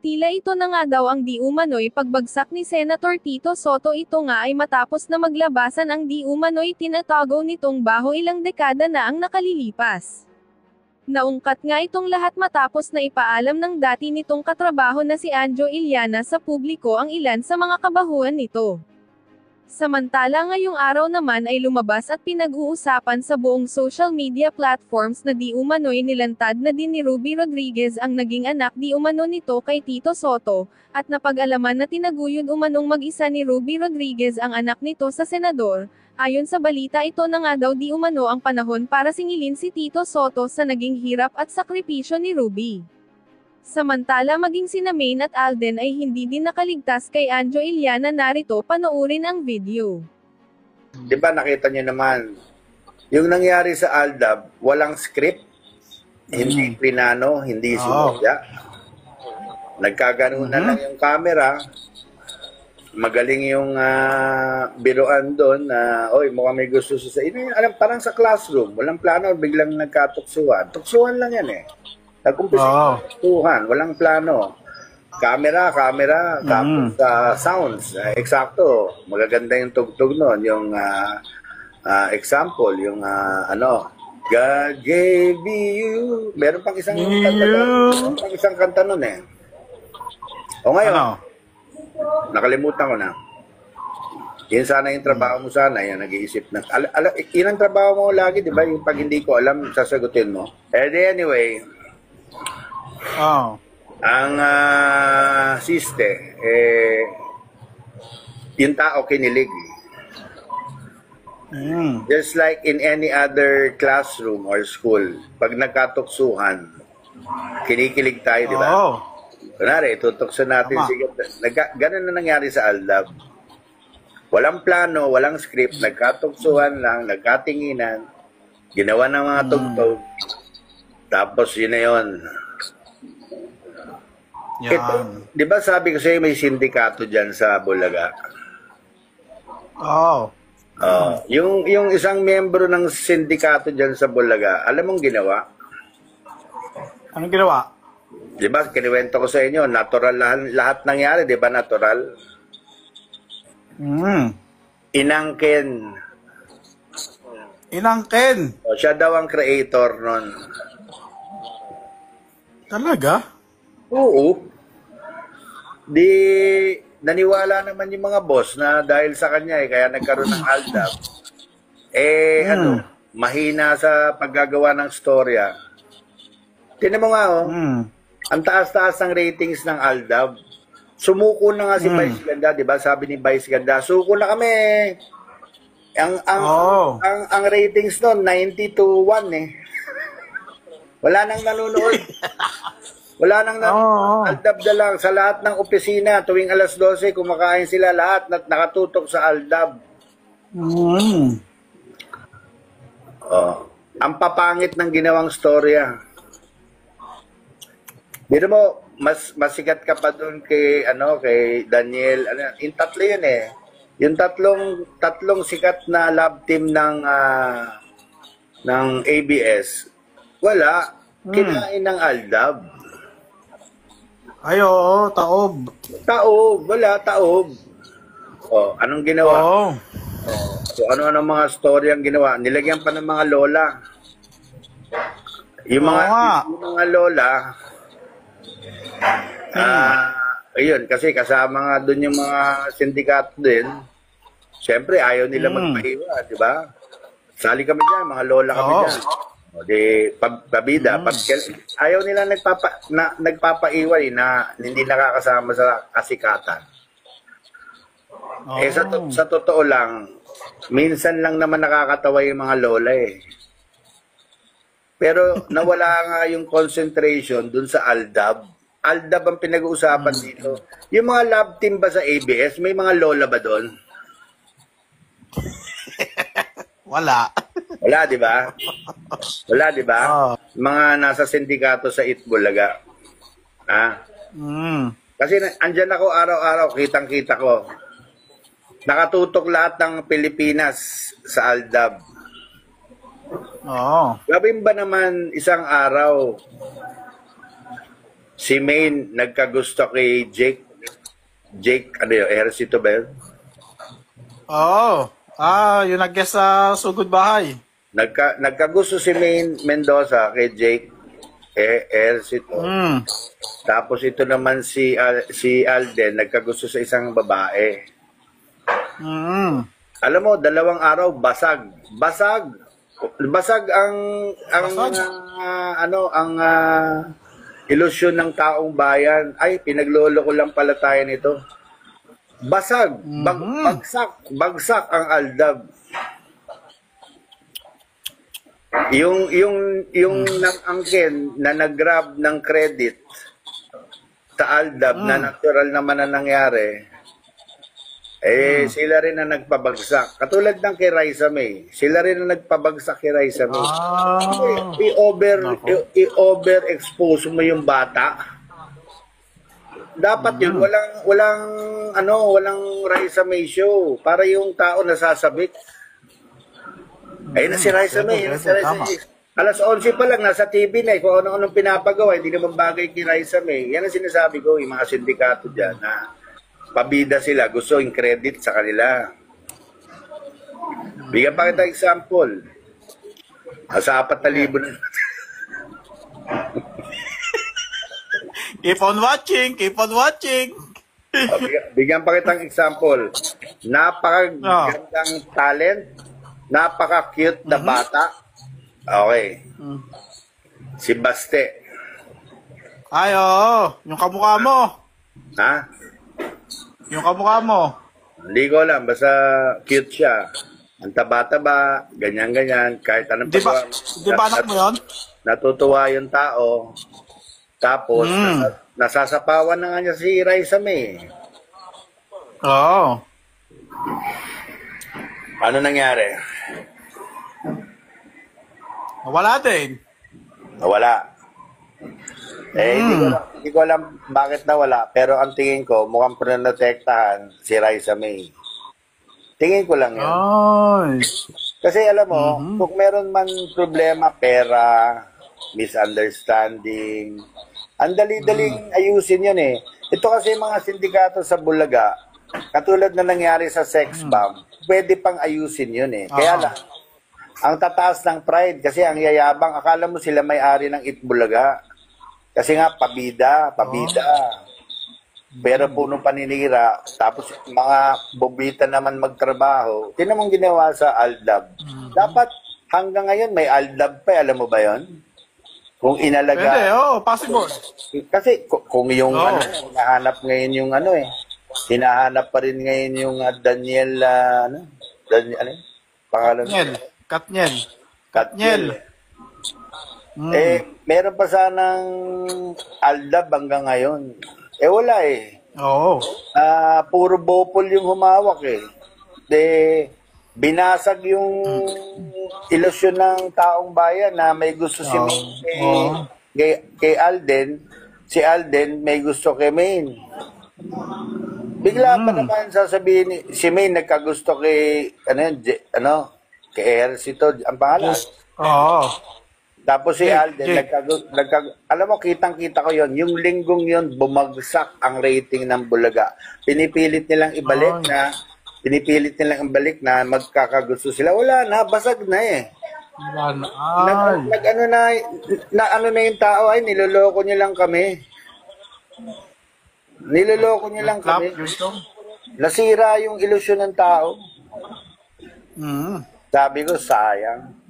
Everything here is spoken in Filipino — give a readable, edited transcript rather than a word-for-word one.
Tila ito na nga daw ang di umano'y pagbagsak ni Senator Tito Sotto. Ito nga ay matapos na maglabasan ang di umano'y tinatago nitong baho ilang dekada na ang nakalilipas. Naungkat nga itong lahat matapos na ipaalam ng dati nitong katrabaho na si Anjo Iliana sa publiko ang ilan sa mga kabahuan nito. Samantala ngayong araw naman ay lumabas at pinag-uusapan sa buong social media platforms na di umano'y nilantad na din ni Ruby Rodriguez ang naging anak di umano nito kay Tito Sotto, at napag-alaman na tinaguyod umanong mag-isa ni Ruby Rodriguez ang anak nito sa senador. Ayon sa balita, ito na nga daw di umano ang panahon para singilin si Tito Sotto sa naging hirap at sakripisyo ni Ruby. Samantala maging sina Maine at Alden ay hindi din nakaligtas kay Anjo Iliana. Narito, panoorin ang video. Di ba nakita niyo naman, yung nangyari sa Aldab, walang script, hindi plinano, hindi sinodya. Nagkaganunan lang yung camera, magaling yung biruan doon na, oy, mukhang may gusto sa inyo. Alam, parang sa classroom, walang plano, biglang nagkatuksuhan. Tuksuhan lang yan eh. Nagkumpisa tuksuhan, walang plano. Camera, tapos sounds. Eksakto, magaganda yung tugtog nun. Yung example, yung God gave you. Meron pang isang kanta nun. Meron pang isang kanta nun eh. O ngayon, nakalimutan ko na. Yan sana yung trabaho mo sana, yan nag-iisip na. Yun ang trabaho mo lagi, di ba? Yung pag hindi ko alam, sasagutin mo. Anyway, ang siste, yung tao kinilig. Just like in any other classroom or school, pag nagkatuksuhan, kinikilig tayo, di ba? Kunwari, tutukso natin. Ganun na nangyari sa Aldab. Walang plano, walang script, nagkatuksuhan lang, nagkatinginan, ginawa ng mga tugtog, tapos yun na yun. Ito, di ba sabi ko sa'yo may sindikato dyan sa Bulaga? Yung isang miyembro ng sindikato dyan sa Bulaga, alam mong ginawa? Anong ginawa? Di ba, kiniwento ko sa inyo, natural lahat nangyari, di ba natural? Inangkin. O, siya daw ang creator nun. Talaga? Oo. Di naniwala naman yung mga boss na dahil sa kanya kaya nagkaroon ng Aldab. Mahina sa paggagawa ng storya. Tinan mo nga ang taas-taas ng ratings ng Aldab. Sumuko na nga si Vice Ganda, di ba? Sabi ni Vice Ganda, suko na kami. Ang ratings noon 90-1 eh. Wala nang nanonood. Wala nang Aldab na lang sa lahat ng opisina tuwing alas 12 kumakain sila lahat na nakatutok sa Aldab. Ang papangit ng ginawang storya. Dito mo mas sikat ka pa doon kay kay Daniel, yung tatlo yun eh. Yung tatlong sikat na love team ng ABS. Wala, kinain ng Aldab. Ay, oo, taob. Wala, taob. Anong ginawa? So, ano mga story ang ginawa? Nilagyan pa ng mga lola. Yung mga lola, ayun, kasi kasama nga doon yung mga sindikato din. Siyempre, ayaw nila magpahiwa, di ba? Sali kami dyan, mga lola kami dyan. O di, pabida, ayaw nila nagpapaiway na hindi nakakasama sa kasikatan. Sa totoo lang, minsan lang naman nakakatawa yung mga lola eh. Pero nawala nga yung concentration dun sa Aldab. Aldab ang pinag-uusapan dito. Yung mga love team ba sa ABS, may mga lola ba doon? Wala. Wala, di ba? Mga nasa sindikato sa Itbulaga. Kasi andyan ako araw-araw, kitang-kita ko. nakatutok lahat ng Pilipinas sa Aldab. Oo. Gawin ba naman isang araw si Maine nagkagusto kay Jake? Jake, ano yun? Ejercito ba yun? Oo. Yung nag-guest sa Sugod Bahay. Nagkagusto si Maine Mendoza kay Jake Ejercito. Tapos ito naman si Alden nagkagusto sa isang babae. Alam mo, 2 araw basag ang ilusyon ng taong bayan. Ay, pinaglolo ko lang pala tayo nito. Bagsak ang Aldab. Yung nang angkin na nag-grab ng credit sa Aldab na natural naman na nangyari, sila rin na nagpabagsak. Katulad ng kay Raisa May. Sila rin na nagpabagsak kay Raisa May. I-overexpose mo yung bata. Dapat yun, walang Raisa May show para yung tao nasasabik. Ayun na si Raisa May. Alas 11 pa lang, nasa TV na kung ano-anong pinapagawa, hindi naman bagay kay Raisa May. Yan ang sinasabi ko, yung mga sindikato dyan na pabida sila, gusto yung credit sa kanila. Bigyan pa kita example. Sa 4,000 na. Keep on watching. Bigyan pa kitang example. Napakagandang talent, napaka-cute na bata. Okay. Si Baste. Ay, oo. Yung kamukha mo. Ha? Yung kamukha mo. Hindi ko alam, basta cute siya. Ang taba-taba, ganyan-ganyan, kahit anong Di ba anak mo yun? Natutuwa yung tao. Tapos, nasasapawan na nga niya si Raisa May. Oo. Ano nangyari? Wala din. Nawala. Hindi ko alam bakit nawala, pero ang tingin ko, mukhang protektahan si Raisa May. Tingin ko lang yun. Kasi alam mo, kung meron man problema, pera, misunderstanding, ang dali-daling ayusin yun eh. Ito kasi mga sindikato sa Bulaga, katulad na nangyari sa sex bomb, pwede pang ayusin yun eh. Kaya lang, ang tataas ng pride, kasi ang yayabang, akala mo sila may-ari ng Itbulaga. Kasi nga, pabida. Pero puno paninira, tapos mga bobita naman magtrabaho. Tinan mong ginawa sa Aldab. Dapat hanggang ngayon may Aldab pa, alam mo ba yon? Kung inalaga. Pwede, possible. Kasi kung yung hinahanap ngayon yung hinahanap pa rin ngayon yung Daniel, pangalan? Katniel. Meron pa sanang Aldab hanggang ngayon. Wala eh. Oo. Puro bopol yung humawak eh. Binasag yung ilusyon ng taong bayan na may gusto si Maine kay Alden. Si Alden may gusto kay Maine. Bigla pa naman sasabihin si Maine nagkagusto kay kay Ejercito, ang pangalan. Oo. Tapos si Alden, alam mo, kitang-kita ko yon. Yung linggong yon bumagsak ang rating ng Bulaga. Pinipilit nilang ibalik na magkakagusto sila. Wala na, basag na eh. Ano na yung tao, ay niloloko niyo lang kami. Nasira yung ilusyon ng tao. Sabi ko, sayang.